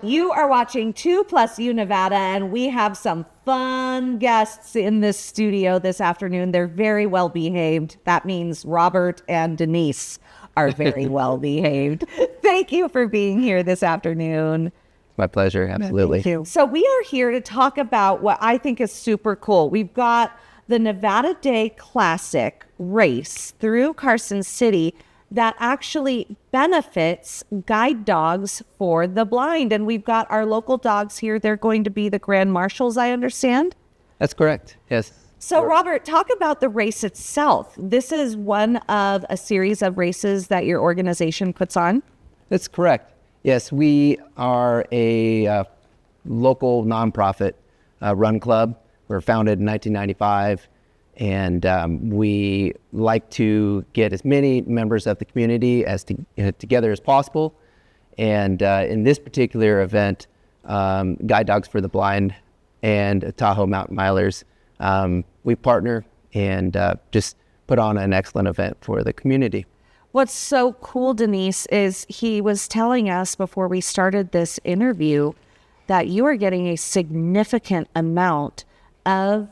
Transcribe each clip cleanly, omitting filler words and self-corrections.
You are watching 2+U Nevada, and we have some fun guests in this studio this afternoon. They're very well behaved. That means Robert and Denise are very well behaved. Thank you for being here this afternoon. My pleasure. Absolutely. Thank you. So we are here to talk about what I think is super cool. We've got the Nevada Day Classic race through Carson City that actually benefits guide dogs for the blind. And we've got our local dogs here. They're going to be the grand marshals, I understand. That's correct. Yes. So Robert, talk about the race itself. This is one of a series of races that your organization puts on. That's correct. Yes, we are a local nonprofit run club. We're founded in 1995. And we like to get as many members of the community together as possible. And in this particular event, Guide Dogs for the Blind and Tahoe Mountain Milers, we partner and just put on an excellent event for the community. What's so cool, Denise, is he was telling us before we started this interview that you are getting a significant amount of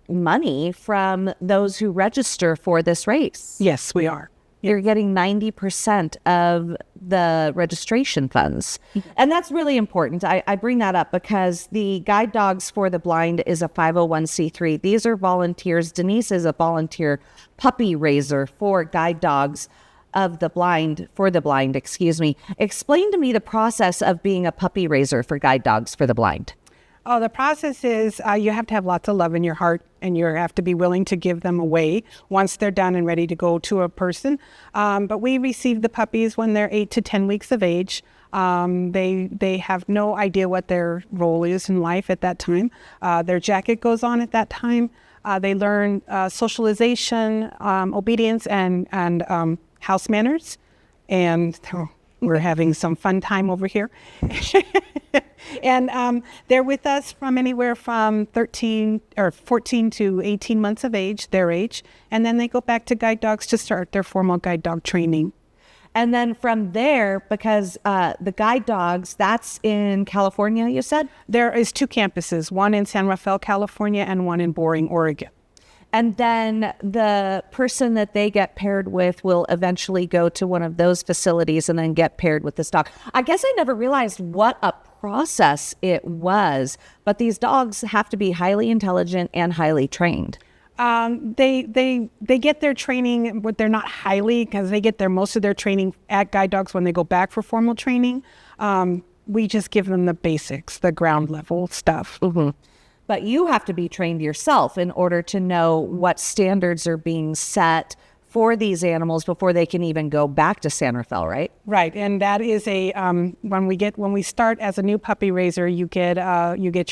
money from those who register for this race. Yes, we are. You're getting 90% of the registration funds. And that's really important. I bring that up because the Guide Dogs for the Blind is a 501c3. These are volunteers. Denise is a volunteer puppy raiser for Guide Dogs of the Blind, for the Blind, excuse me. Explain to me the process of being a puppy raiser for Guide Dogs for the Blind. Oh, the process is you have to have lots of love in your heart, and you have to be willing to give them away once they're done and ready to go to a person. But we receive the puppies when they're 8 to 10 weeks of age. They have no idea what their role is in life at that time. Their jacket goes on at that time. They learn socialization, obedience, and house manners. And we're having some fun time over here. And they're with us from anywhere from 14 to 18 months of age, their age. And then they go back to Guide Dogs to start their formal guide dog training. And then from there, because the Guide Dogs, that's in California, you said? There is 2 campuses, one in San Rafael, California, and one in Boring, Oregon. And then the person that they get paired with will eventually go to one of those facilities and then get paired with this dog. I guess I never realized what a process it was, but these dogs have to be highly intelligent and highly trained. They get their training, but they're not highly, because they get most of their training at Guide Dogs when they go back for formal training. We just give them the basics, the ground level stuff. Mm-hmm. But you have to be trained yourself in order to know what standards are being set for these animals before they can even go back to San Rafael, right? Right, and that is when we start as a new puppy raiser, you get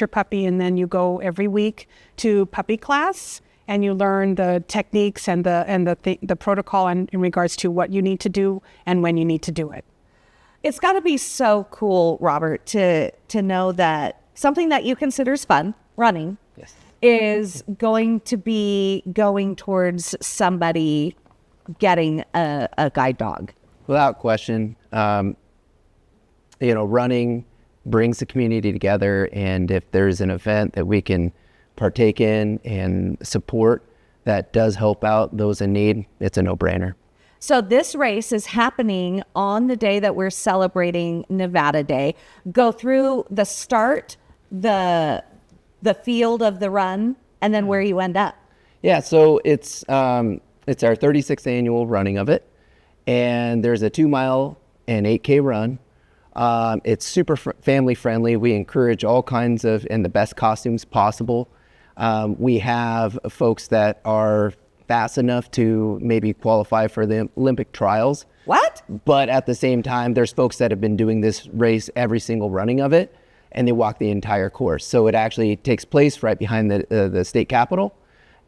your puppy, and then you go every week to puppy class, and you learn the techniques and the protocol in regards to what you need to do and when you need to do it. It's got to be so cool, Robert, to know that something that you consider is fun, running, Yes. is going to be going towards somebody getting a guide dog. Without question, running brings the community together, and if there's an event that we can partake in and support that does help out those in need, it's a no-brainer. So this race is happening on the day that we're celebrating Nevada Day. Go through the start, the field of the run, and then where you end up. Yeah, so it's our 36th annual running of it, and there's a 2-mile and 8K run. It's super family friendly. We encourage all kinds of, and the best costumes possible. We have folks that are fast enough to maybe qualify for the Olympic trials. What? But at the same time, there's folks that have been doing this race every single running of it, and they walk the entire course. So it actually takes place right behind the state capitol,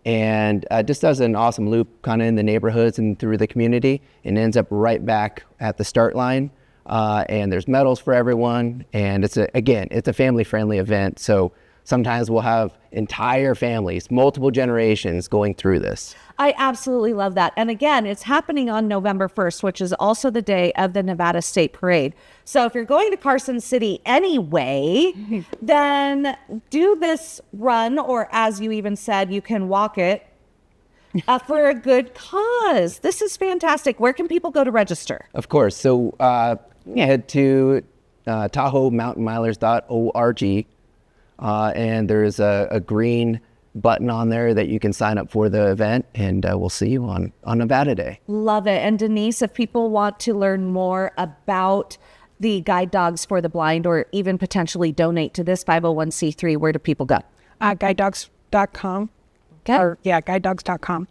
and just does an awesome loop kind of in the neighborhoods and through the community, and ends up right back at the start line. And there's medals for everyone, and it's a family-friendly event. So Sometimes we'll have entire families, multiple generations going through this. I absolutely love that. And again, it's happening on November 1st, which is also the day of the Nevada State Parade. So if you're going to Carson City anyway, then do this run, or as you even said, you can walk it for a good cause. This is fantastic. Where can people go to register? Of course. So head to TahoeMountainMilers.org, and there's a green button on there that you can sign up for the event, and we'll see you on Nevada Day. Love it. And Denise, if people want to learn more about the Guide Dogs for the Blind, or even potentially donate to this 501c3, where do people go? Guidedogs.com. Okay. Guidedogs.com.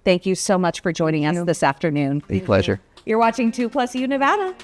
Thank you so much for joining us this afternoon. A pleasure. You're watching 2+U Nevada.